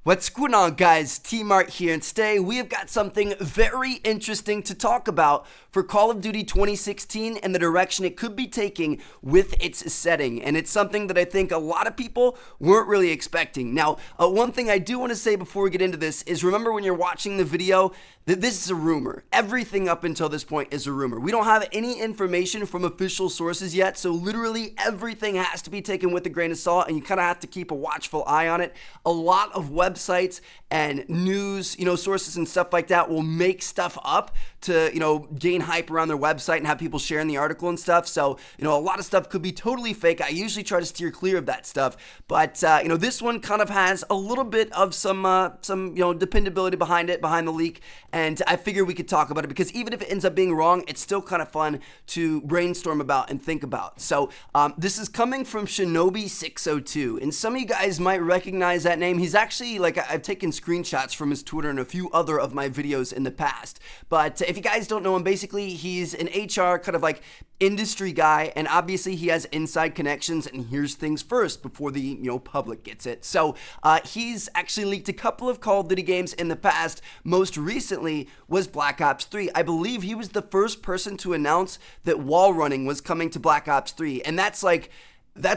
What's going on, guys? T-Mart here, and today we have got something very interesting to talk about for Call of Duty 2016 and the direction it could be taking with its setting. And it's something that I think a lot of people weren't really expecting. Now, one thing I do want to say before we get into this is remember when you're watching the video that this is a rumor. Everything up until this point is a rumor. We don't have any information from official sources yet, so literally everything has to be taken with a grain of salt, and you kind of have to keep a watchful eye on it. A lot of websites and news, sources and stuff like that will make stuff up to, gain hype around their website and have people sharing the article and stuff. So, a lot of stuff could be totally fake. I usually try to steer clear of that stuff, but this one kind of has a little bit of some dependability behind it, behind the leak. And I figure we could talk about it because even if it ends up being wrong, it's still kind of fun to brainstorm about and think about. So this is coming from Shinobi602, and some of you guys might recognize that name. He's actually, I've taken screenshots from his Twitter and a few other of my videos in the past. But if you guys don't know him, basically he's an HR kind of industry guy, and obviously he has inside connections and hears things first before the public gets it. So he's actually leaked a couple of Call of Duty games in the past. Most recently was Black Ops 3. I believe he was the first person to announce that wall running was coming to Black Ops 3, and that's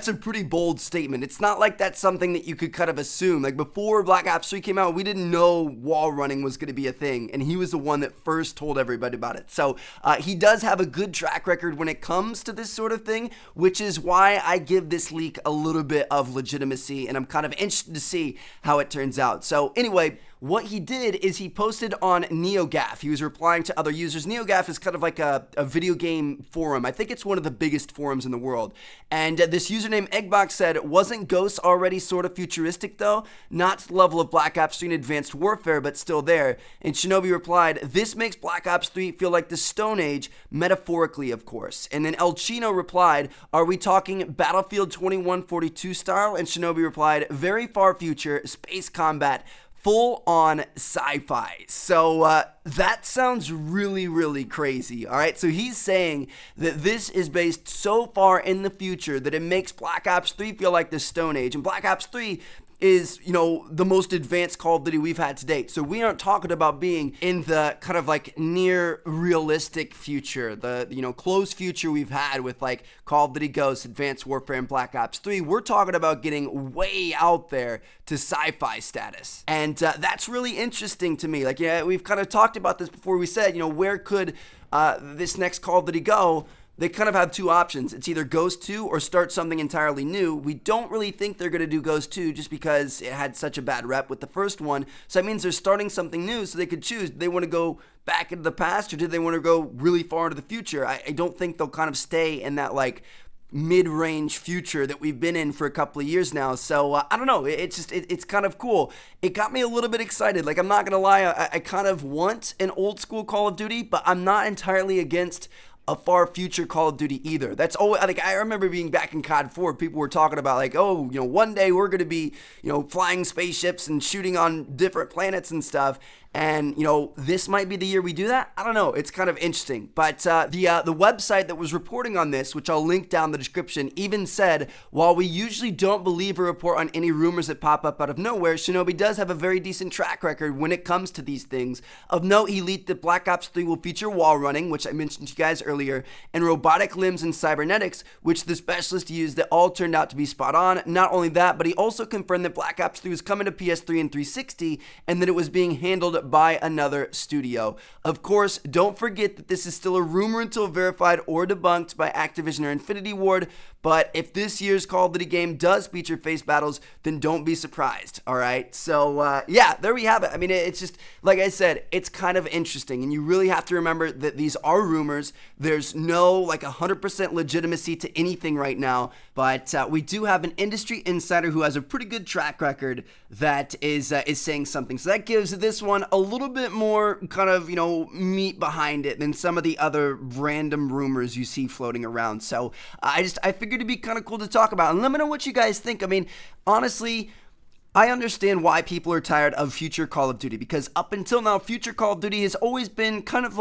a pretty bold statement. It's not like that's something that you could kind of assume. Before Black Ops 3 came out, we didn't know wall running was going to be a thing, and he was the one that first told everybody about it. So he does have a good track record when it comes to this sort of thing, which is why I give this leak a little bit of legitimacy, and I'm kind of interested to see how it turns out. So anyway, what he did is he posted on NeoGAF. He was replying to other users. NeoGAF is kind of like a video game forum. I think it's one of the biggest forums in the world. And this username Eggbox said, wasn't Ghosts already sort of futuristic though? Not to the level of Black Ops 3 and Advanced Warfare, but still there. And Shinobi replied, this makes Black Ops 3 feel like the Stone Age, metaphorically of course. And then El Chino replied, are we talking Battlefield 2142 style? And Shinobi replied, very far future, space combat, full-on sci-fi. So that sounds really, really crazy, all right? So he's saying that this is based so far in the future that it makes Black Ops 3 feel like the Stone Age. And Black Ops 3 is, the most advanced Call of Duty we've had to date. So we aren't talking about being in the kind of near realistic future, the, close future we've had with Call of Duty Ghosts, Advanced Warfare, and Black Ops 3. We're talking about getting way out there to sci-fi status. And that's really interesting to me. We've kind of talked about this before. We said, where could this next Call of Duty go? They kind of have two options. It's either Ghost 2 or start something entirely new. We don't really think they're going to do Ghost 2 just because it had such a bad rep with the first one. So that means they're starting something new, so they could choose. Do they want to go back into the past, or do they want to go really far into the future? I don't think they'll kind of stay in that mid-range future that we've been in for a couple of years now. So I don't know, it's kind of cool. It got me a little bit excited. I'm not gonna lie, I kind of want an old school Call of Duty, but I'm not entirely against a far future Call of Duty either. That's always, I remember being back in COD 4, people were talking about one day we're going to be, flying spaceships and shooting on different planets and stuff. And, this might be the year we do that. I don't know. It's kind of interesting. But the website that was reporting on this, which I'll link down the description, even said, while we usually don't believe or report on any rumors that pop up out of nowhere, Shinobi does have a very decent track record when it comes to these things. Of note, he leaked that Black Ops 3 will feature wall running, which I mentioned to you guys earlier, and robotic limbs and cybernetics, which the specialist used that all turned out to be spot on. Not only that, but he also confirmed that Black Ops 3 was coming to PS3 and 360, and that it was being handled by another studio. Of course, don't forget that this is still a rumor until verified or debunked by Activision or Infinity Ward, but if this year's Call of Duty game does feature face battles, then don't be surprised, all right? So, yeah, there we have it. I mean, it's just, like I said, it's kind of interesting, and you really have to remember that these are rumors. There's no, 100% legitimacy to anything right now, but we do have an industry insider who has a pretty good track record that is saying something. So that gives this one a little bit more kind of, meat behind it than some of the other random rumors you see floating around. So I figured it'd be kind of cool to talk about. And let me know what you guys think. I mean, honestly, I understand why people are tired of future Call of Duty, because up until now, future Call of Duty has always been kind of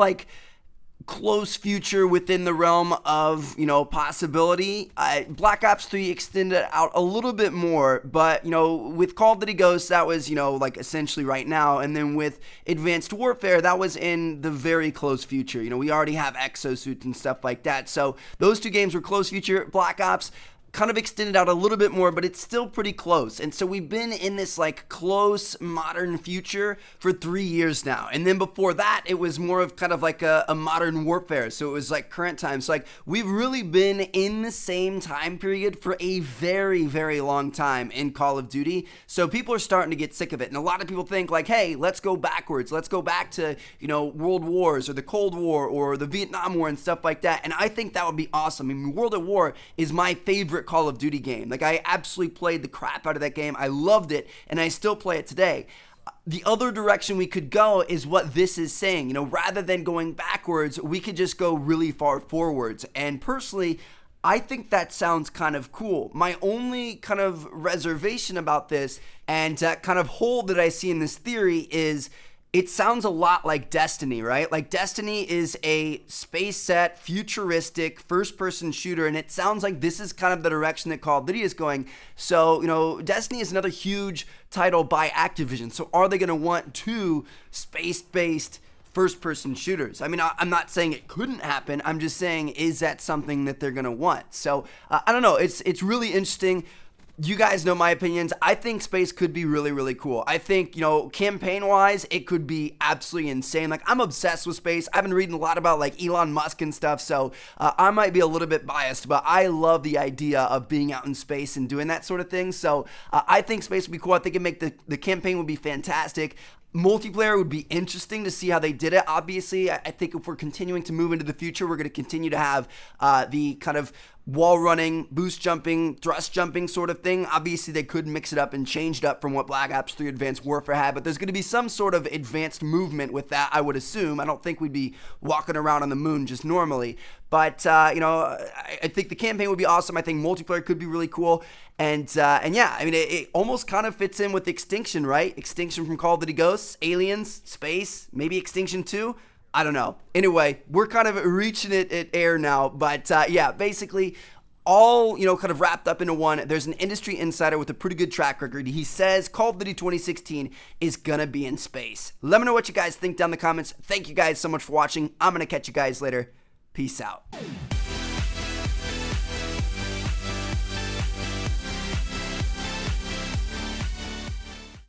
close future within the realm of, possibility. Black Ops 3 extended out a little bit more, but, with Call of Duty Ghosts, that was, like essentially right now. And then with Advanced Warfare, that was in the very close future. We already have exosuits and stuff like that. So those two games were close future. Black Ops kind of extended out a little bit more, but it's still pretty close. And so we've been in this like close modern future for 3 years now. And then before that, it was more of kind of like a modern warfare. So it was like current time. So like we've really been in the same time period for a very, very long time in Call of Duty. So people are starting to get sick of it. And a lot of people think like, hey, let's go backwards. Let's go back to, World Wars or the Cold War or the Vietnam War and stuff like that. And I think that would be awesome. I mean, World at War is my favorite Call of Duty game. Like I absolutely played the crap out of that game. I loved it and I still play it today. The other direction we could go is what this is saying. Rather than going backwards, we could just go really far forwards. And personally, I think that sounds kind of cool. My only kind of reservation about this and kind of hole that I see in this theory is it sounds a lot like Destiny, right? Like Destiny is a space set, futuristic, first-person shooter, and it sounds like this is kind of the direction that Call of Duty is going. So, Destiny is another huge title by Activision. So are they going to want two space-based first-person shooters? I mean, I'm not saying it couldn't happen. I'm just saying, is that something that they're going to want? So, I don't know. It's really interesting. You guys know my opinions. I think space could be really, really cool. I think, campaign-wise, it could be absolutely insane. Like, I'm obsessed with space. I've been reading a lot about, like, Elon Musk and stuff, so I might be a little bit biased, but I love the idea of being out in space and doing that sort of thing. So I think space would be cool. I think it'd make the campaign would be fantastic. Multiplayer would be interesting to see how they did it. Obviously, I think if we're continuing to move into the future, we're going to continue to have the kind of wall running, boost jumping, thrust jumping sort of thing. Obviously, they could mix it up and change it up from what Black Ops 3 Advanced Warfare had, but there's going to be some sort of advanced movement with that, I would assume. I don't think we'd be walking around on the moon just normally. But, I think the campaign would be awesome. I think multiplayer could be really cool. And yeah, I mean, it almost kind of fits in with Extinction, right? Extinction from Call of Duty Ghosts, Aliens, Space, maybe Extinction 2. I don't know. Anyway, we're kind of reaching it at air now. But yeah, basically all, kind of wrapped up into one. There's an industry insider with a pretty good track record. He says Call of Duty 2016 is going to be in space. Let me know what you guys think down in the comments. Thank you guys so much for watching. I'm going to catch you guys later. Peace out.